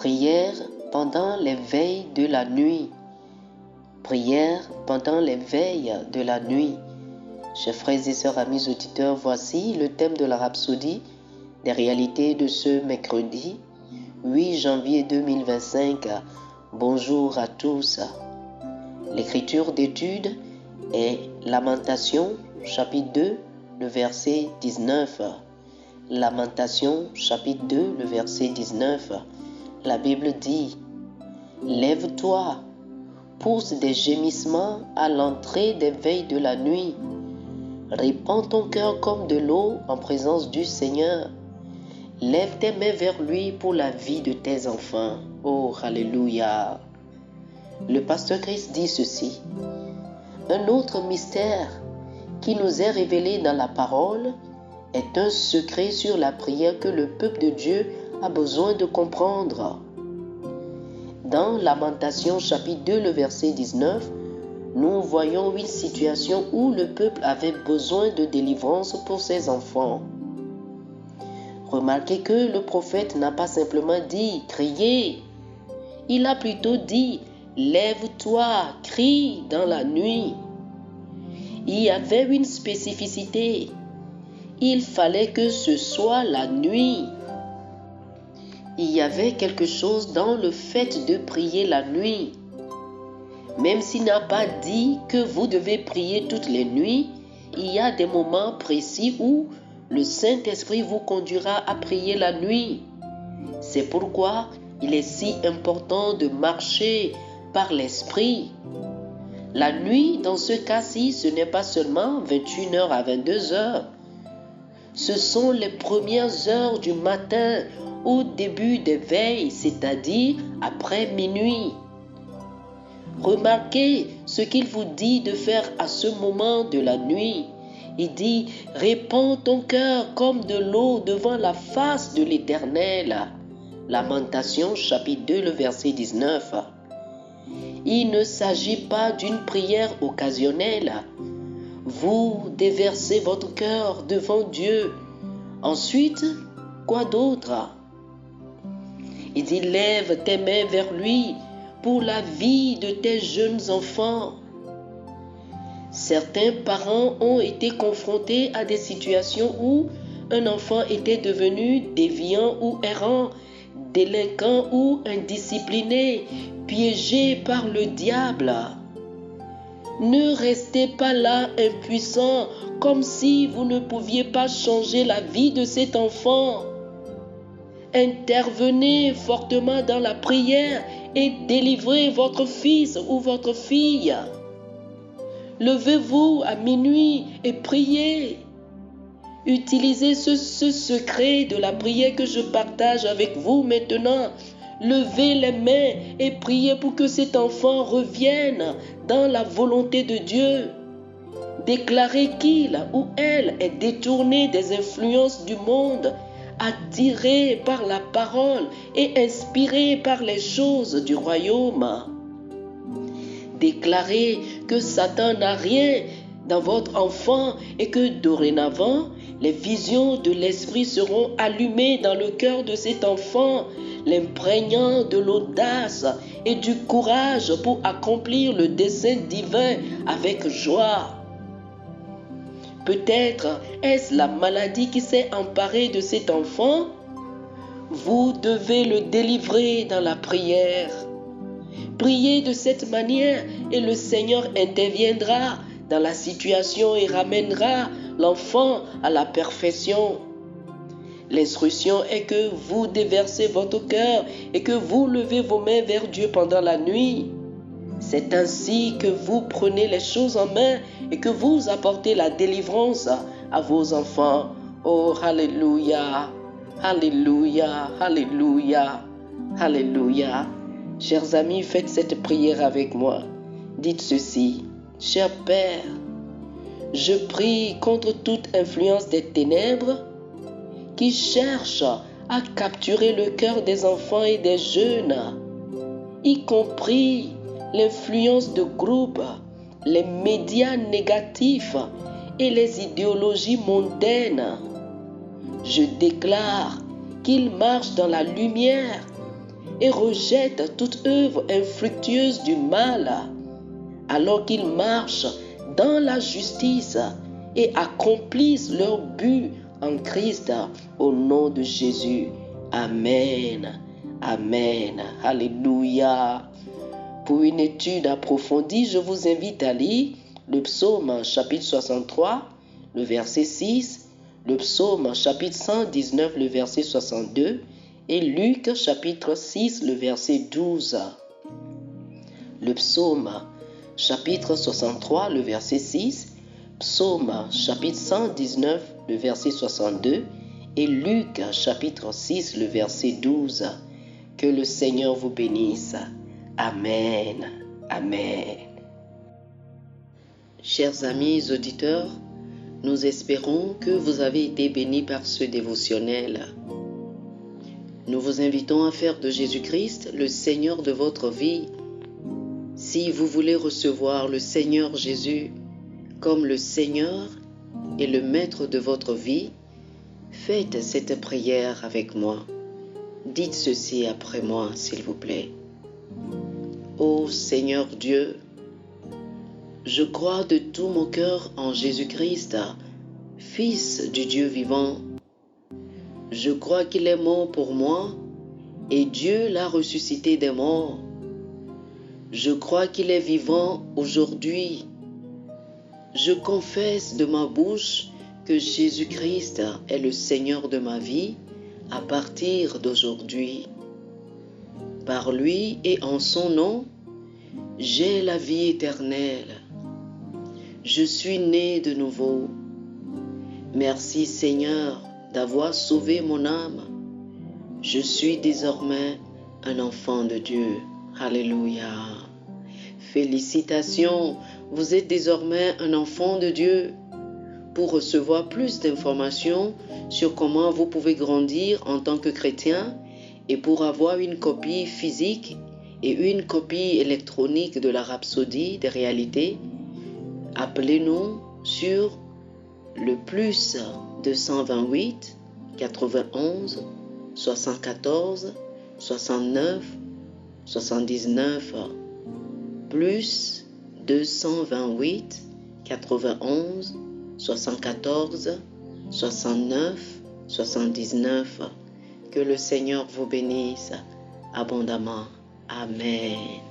Prière pendant les veilles de la nuit. Prière pendant les veilles de la nuit. Chers frères et sœurs, amis auditeurs, voici le thème de la rhapsodie des réalités de ce mercredi 8 janvier 2025. Bonjour à tous. L'écriture d'étude est Lamentation, chapitre 2, le verset 19. Lamentation, chapitre 2, le verset 19. La Bible dit: Lève-toi, pousse des gémissements à l'entrée des veilles de la nuit. Répands ton cœur comme de l'eau en présence du Seigneur. Lève tes mains vers lui pour la vie de tes enfants. Oh, alléluia. Le pasteur Christ dit ceci: un autre mystère qui nous est révélé dans la parole est un secret sur la prière que le peuple de Dieu a besoin de comprendre. Dans Lamentation chapitre 2, le verset 19, nous voyons une situation où le peuple avait besoin de délivrance pour ses enfants. Remarquez que le prophète n'a pas simplement dit « criez », il a plutôt dit « lève-toi, crie dans la nuit ». Il y avait une spécificité. Il fallait que ce soit la nuit. Il y avait quelque chose dans le fait de prier la nuit. Même s'il n'a pas dit que vous devez prier toutes les nuits, il y a des moments précis où le Saint-Esprit vous conduira à prier la nuit. C'est pourquoi il est si important de marcher par l'Esprit. La nuit, dans ce cas-ci, ce n'est pas seulement 21h à 22h. Ce sont les premières heures du matin au début des veilles, c'est-à-dire après minuit. Remarquez ce qu'il vous dit de faire à ce moment de la nuit. Il dit « Répands ton cœur comme de l'eau devant la face de l'Éternel ». Lamentation chapitre 2, le verset 19. Il ne s'agit pas d'une prière occasionnelle. Vous déversez votre cœur devant Dieu. Ensuite, quoi d'autre? Il dit « Lève tes mains vers lui pour la vie de tes jeunes enfants ». Certains parents ont été confrontés à des situations où un enfant était devenu déviant ou errant, délinquant ou indiscipliné, piégé par le diable. Ne restez pas là impuissant, comme si vous ne pouviez pas changer la vie de cet enfant. Intervenez fortement dans la prière et délivrez votre fils ou votre fille. Levez-vous à minuit et priez. Utilisez ce secret de la prière que je partage avec vous maintenant. Levez les mains et priez pour que cet enfant revienne dans la volonté de Dieu. Déclarez qu'il ou elle est détourné des influences du monde, attiré par la parole et inspiré par les choses du royaume. Déclarez que Satan n'a rien dans votre enfant et que dorénavant, les visions de l'esprit seront allumées dans le cœur de cet enfant, l'imprégnant de l'audace et du courage pour accomplir le dessein divin avec joie. Peut-être est-ce la maladie qui s'est emparée de cet enfant? Vous devez le délivrer dans la prière. Priez de cette manière et le Seigneur interviendra dans la situation et ramènera l'enfant à la perfection. L'instruction est que vous déversez votre cœur et que vous levez vos mains vers Dieu pendant la nuit. C'est ainsi que vous prenez les choses en main et que vous apportez la délivrance à vos enfants. Oh, alléluia, alléluia, alléluia, alléluia. Chers amis, faites cette prière avec moi. Dites ceci: Cher Père, je prie contre toute influence des ténèbres qui cherche à capturer le cœur des enfants et des jeunes, y compris l'influence de groupes, les médias négatifs et les idéologies mondaines. Je déclare qu'ils marchent dans la lumière et rejettent toute œuvre infructueuse du mal, alors qu'ils marchent dans la justice et accomplissent leur but en Christ, au nom de Jésus. Amen. Amen. Alléluia. Pour une étude approfondie, je vous invite à lire le psaume chapitre 63, le verset 6, le psaume chapitre 119, le verset 62 et Luc chapitre 6, le verset 12. Le psaume chapitre 63, le verset 6, psaume chapitre 119, le verset 62 et Luc chapitre 6, le verset 12. Que le Seigneur vous bénisse. Amen. Amen. Chers amis auditeurs, nous espérons que vous avez été bénis par ce dévotionnel. Nous vous invitons à faire de Jésus-Christ le Seigneur de votre vie. Si vous voulez recevoir le Seigneur Jésus comme le Seigneur et le Maître de votre vie, faites cette prière avec moi. Dites ceci après moi, s'il vous plaît. Ô Seigneur Dieu, je crois de tout mon cœur en Jésus-Christ, Fils du Dieu vivant. Je crois qu'il est mort pour moi et Dieu l'a ressuscité des morts. Je crois qu'il est vivant aujourd'hui. Je confesse de ma bouche que Jésus-Christ est le Seigneur de ma vie à partir d'aujourd'hui. Par lui et en son nom, j'ai la vie éternelle. Je suis né de nouveau. Merci Seigneur d'avoir sauvé mon âme. Je suis désormais un enfant de Dieu. Alléluia. Félicitations, vous êtes désormais un enfant de Dieu. Pour recevoir plus d'informations sur comment vous pouvez grandir en tant que chrétien et pour avoir une copie physique et une copie électronique de la Rhapsodie des réalités, appelez-nous sur le plus 228 91 74 69 79 plus 228 91 74 69 79. Que le Seigneur vous bénisse abondamment. Amen.